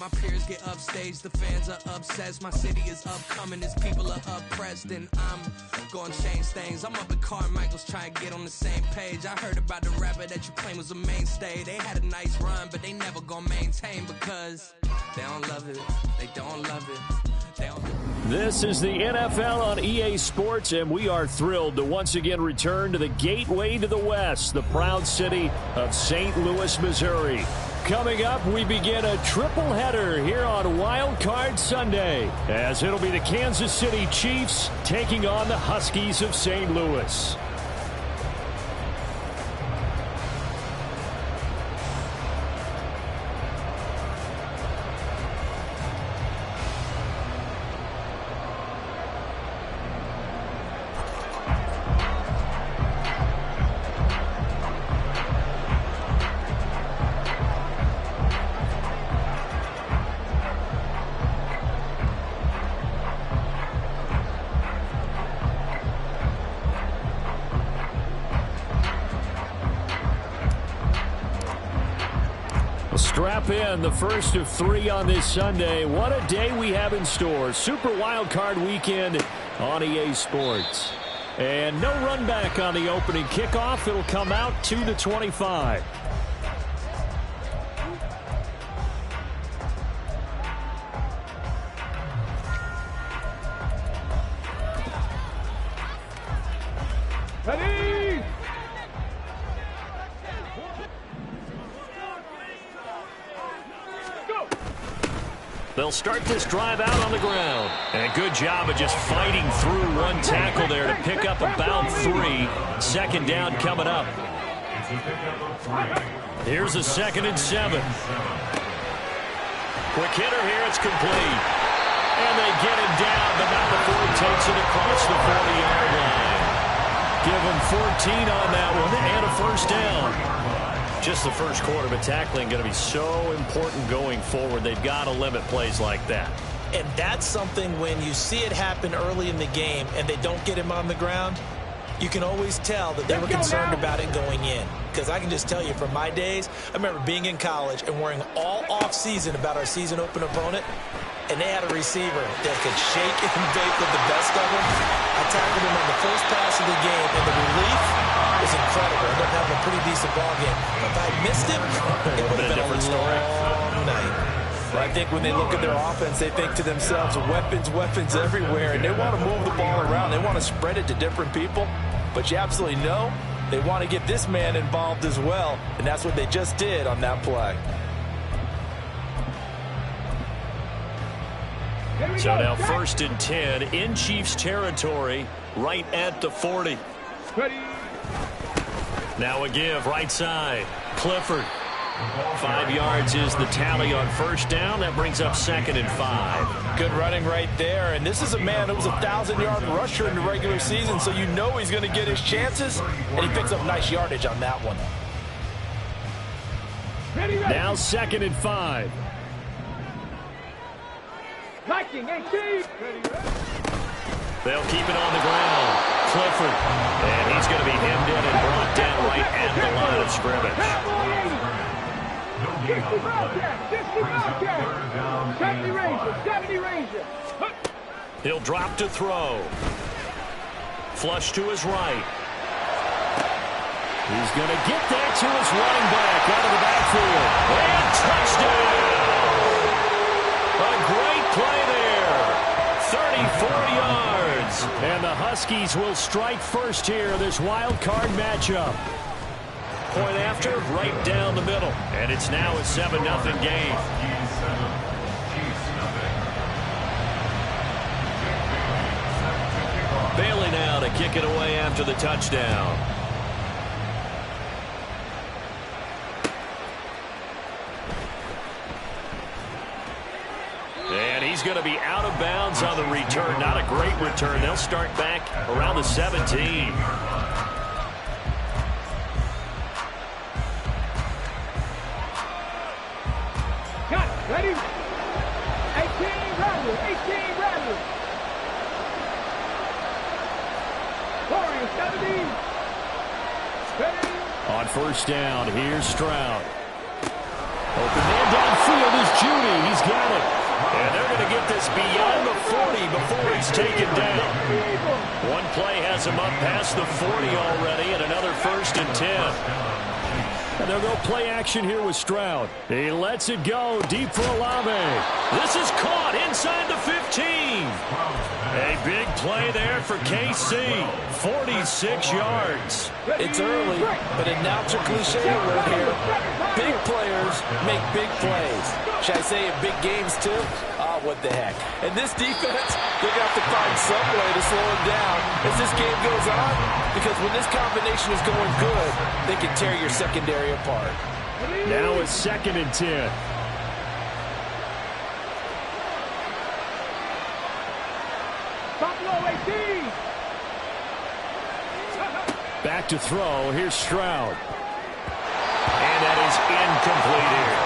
My peers get upstaged, the fans are obsessed. My city is upcoming, as people are oppressed. And I'm gonna change things. I'm up at Carmichael's trying to get on the same page. I heard about the rapper that you claim was a mainstay. They had a nice run, but they never gonna maintain because they don't love it. They don't love it. This is the NFL on EA Sports, and we are thrilled to once again return to the gateway to the West, the proud city of St. Louis, Missouri. Coming up, we begin a triple header here on Wild Card Sunday, as it'll be the Kansas City Chiefs taking on the Huskies of St. Louis. Strap in, the first of three on this Sunday. What a day we have in store. Super Wild Card Weekend on EA Sports. And no run back on the opening kickoff. It'll come out 2-25. They'll start this drive out on the ground. And a good job of just fighting through one tackle there to pick up about 3. Second down coming up. Here's a 2nd and 7. Quick hitter here. It's complete. And they get him down, but not before he takes it across the 40-yard line. Give him 14 on that one and a first down. Just the first quarter, but tackling going to be so important going forward. They've got to limit plays like that. And that's something when you see it happen early in the game and they don't get him on the ground, you can always tell that they were concerned about it going in. Because I can just tell you from my days, I remember being in college and worrying all off-season about our season open opponent, and they had a receiver that could shake and bake with the best of them. I tackled him on the first pass of the game, and the relief was incredible. Ended up having a pretty decent ball game. If I missed him, it would have been a different story. Night. I think when they look at their offense, they think to themselves, weapons, weapons everywhere, and they want to move the ball around. They want to spread it to different people, but you absolutely know they want to get this man involved as well, and that's what they just did on that play. So now 1st and 10 in Chiefs territory, right at the 40. Now a give, right side. Clifford. 5 yards is the tally on first down. That brings up 2nd and 5. Good running right there. And this is a man who was a 1,000-yard rusher in the regular season, so you know he's going to get his chances. And he picks up nice yardage on that one. Now 2nd and 5. They'll keep it on the ground. Clifford. And he's going to be hemmed in and brought down right at the line of scrimmage. He'll drop to throw. Flush to his right. He's going to get that to his running back out of the backfield. And touchdown! A great play there. 34 yards. And the Huskies will strike first here, this wild card matchup. Point after, right down the middle. And it's now a 7-0 game. Bailey now to kick it away after the touchdown. And he's going to be out of bounds on the return. Not a great return. They'll start back around the 17. Ready? 18 Rattlers. 18 Rattlers. Warriors 17. Ready? On first down, here's Stroud. Open man downfield is Judy. He's got it. And they're going to get this beyond the 40 before he's taken down. One play has him up past the 40 already, and another 1st and 10. And they'll go play action here with Stroud. He lets it go deep for Olave. This is caught inside the 15. A big play there for KC. 46 yards. It's early, but announcer cliche alert here. Big players make big plays. Should I say in big games too? Oh, what the heck. And this defense, they're going to have to find some way to slow him down as this game goes on. Because when this combination is going good, they can tear your secondary apart. Now it's 2nd and 10. Back to throw. Here's Stroud. And that is incomplete here.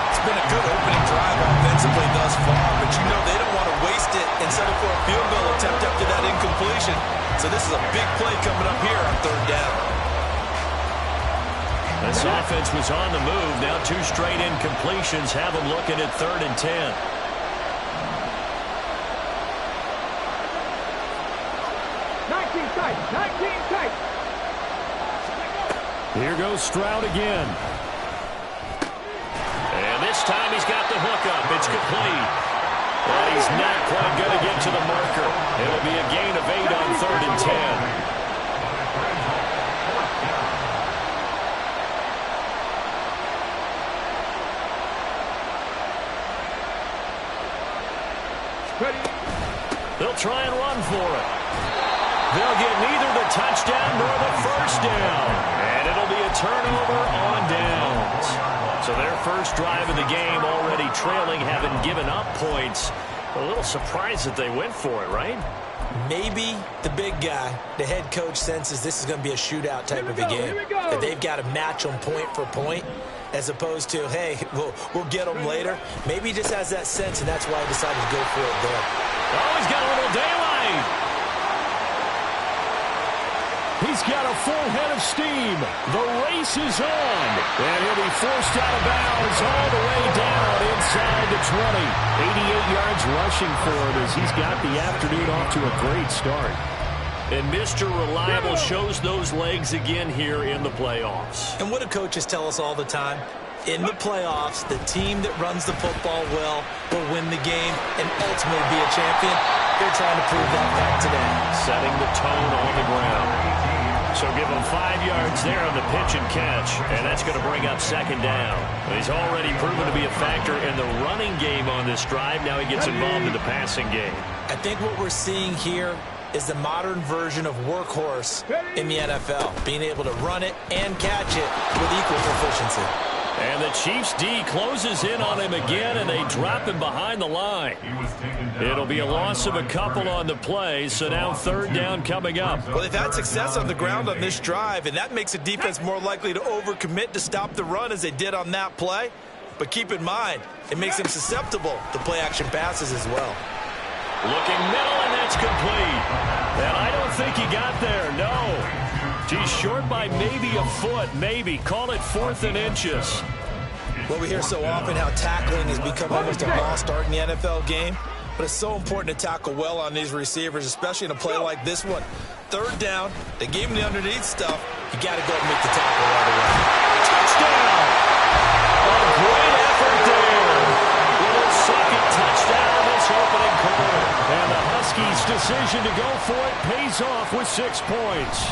It's been a good opening drive offensively thus far, but you know they don't want to waste it and settle for a field goal attempt after that incompletion. So this is a big play coming up here on 3rd down. This offense was on the move. Now 2 straight incompletions have them looking at 3rd and 10. Here goes Stroud again. And this time he's got the hook up. It's complete. But he's not quite going to get to the marker. It'll be a gain of 8 on 3rd and 10. They'll try and run for it. They'll get neither the touchdown nor the 1st down. And it'll be a turnover on downs. So their first drive of the game already trailing, having given up points. A little surprised that they went for it, right? Maybe the big guy, the head coach, senses this is going to be a shootout type of a game. That they've got to match them point for point, as opposed to, hey, we'll get them later. Maybe he just has that sense, and that's why he decided to go for it there. Oh, he's got a little daylight. He's got a full head of steam. The race is on. And he'll be forced out of bounds all the way down inside the 20. 88 yards rushing for him as he's got the afternoon off to a great start. And Mr. Reliable shows those legs again here in the playoffs. And what do coaches tell us all the time? In the playoffs, the team that runs the football well will win the game and ultimately be a champion. They're trying to prove that fact today. Setting the tone on the ground. So give him 5 yards there on the pitch and catch, and that's going to bring up 2nd down. He's already proven to be a factor in the running game on this drive. Now he gets involved in the passing game. I think what we're seeing here is the modern version of workhorse in the NFL, being able to run it and catch it with equal proficiency. And the Chiefs' D closes in on him again, and they drop him behind the line. It'll be a loss of a couple on the play, so now 3rd down coming up. Well, they've had success on the ground on this drive, and that makes the defense more likely to overcommit to stop the run as they did on that play. But keep in mind, it makes them susceptible to play-action passes as well. Looking middle, and that's complete. And I don't think he got there, no. He's short by maybe a foot, maybe. Call it 4th and inches. Well, we hear so often how tackling has become almost a lost art in the NFL game. But it's so important to tackle well on these receivers, especially in a play like this one. 3rd down, they gave him the underneath stuff. You got to go and make the tackle right away. Touchdown! A great effort there. Little 2nd touchdown this opening quarter. And the Huskies' decision to go for it pays off with 6 points.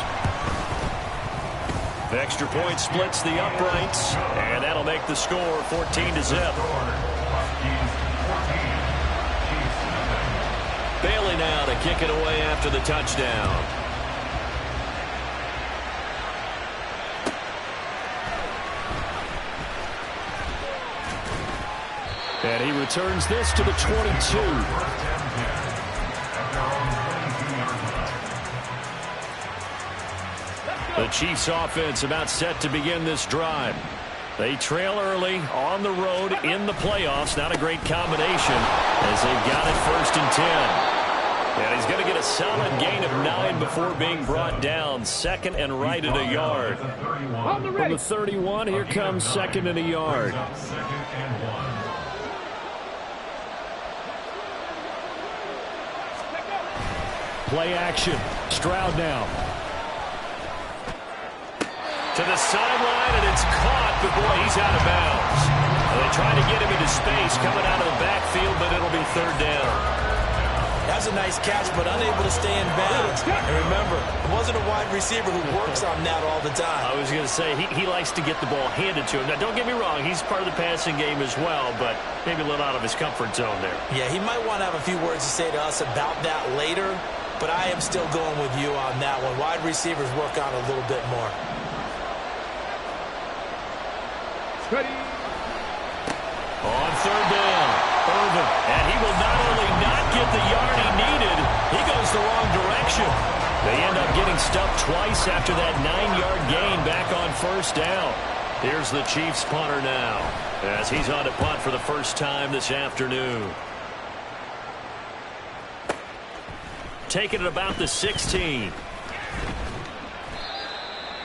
The extra point splits the uprights, and that'll make the score 14-0. Bailey now to kick it away after the touchdown. And he returns this to the 22. The Chiefs offense about set to begin this drive. They trail early on the road in the playoffs. Not a great combination as they've got it 1st and 10. And he's going to get a solid gain of 9 before being brought down. 2nd and right at a yard. From the 31, here comes 2nd and a yard. Play action. Stroud now. To the sideline, and it's caught, but boy, he's out of bounds. They try to get him into space coming out of the backfield, but it'll be 3rd down. That's a nice catch, but unable to stay in bounds. And remember, it wasn't a wide receiver who works on that all the time. I was going to say, he likes to get the ball handed to him. Now, don't get me wrong, he's part of the passing game as well, but maybe a little out of his comfort zone there. Yeah, he might want to have a few words to say to us about that later, but I am still going with you on that one. Wide receivers work on a little bit more. Ready. On 3rd down, Irvin. And he will not only not get the yard he needed, he goes the wrong direction. They end up getting stuffed twice after that 9-yard gain back on 1st down. Here's the Chiefs punter now, as he's on to punt for the first time this afternoon. Taking it about the 16.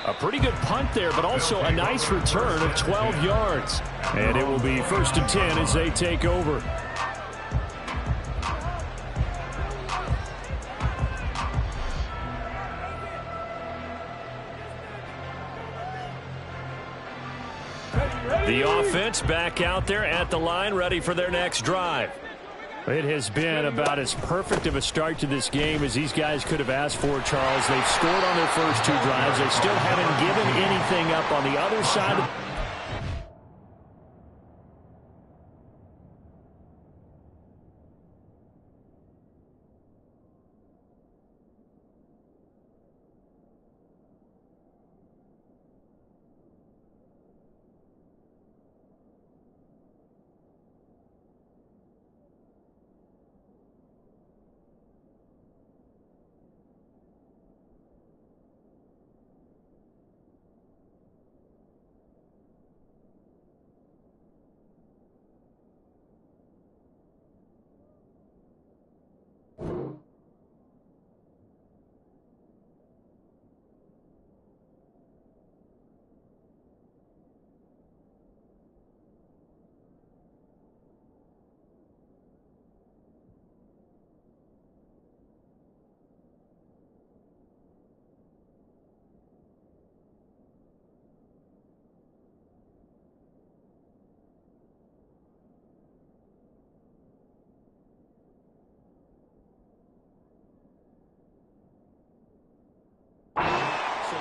A pretty good punt there, but also a nice return of 12 yards. And it will be 1st and 10 as they take over. The offense back out there at the line, ready for their next drive. It has been about as perfect of a start to this game as these guys could have asked for, Charles. They've scored on their first 2 drives. They still haven't given anything up on the other side.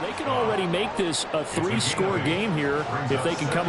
They can already make this a 3-score game here if they can come